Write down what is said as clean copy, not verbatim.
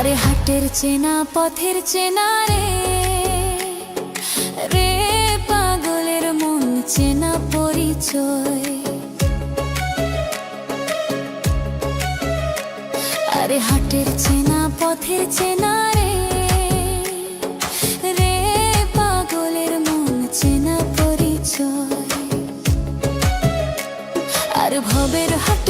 আরে হাটের চেনা পথের চেনা রে, রে পাগলের মন চেনা পরিচয়। আরে হাটের চেনা পথের চেনা রে, রে পাগলের মন চেনা পরিচয়। আর ভবের হাট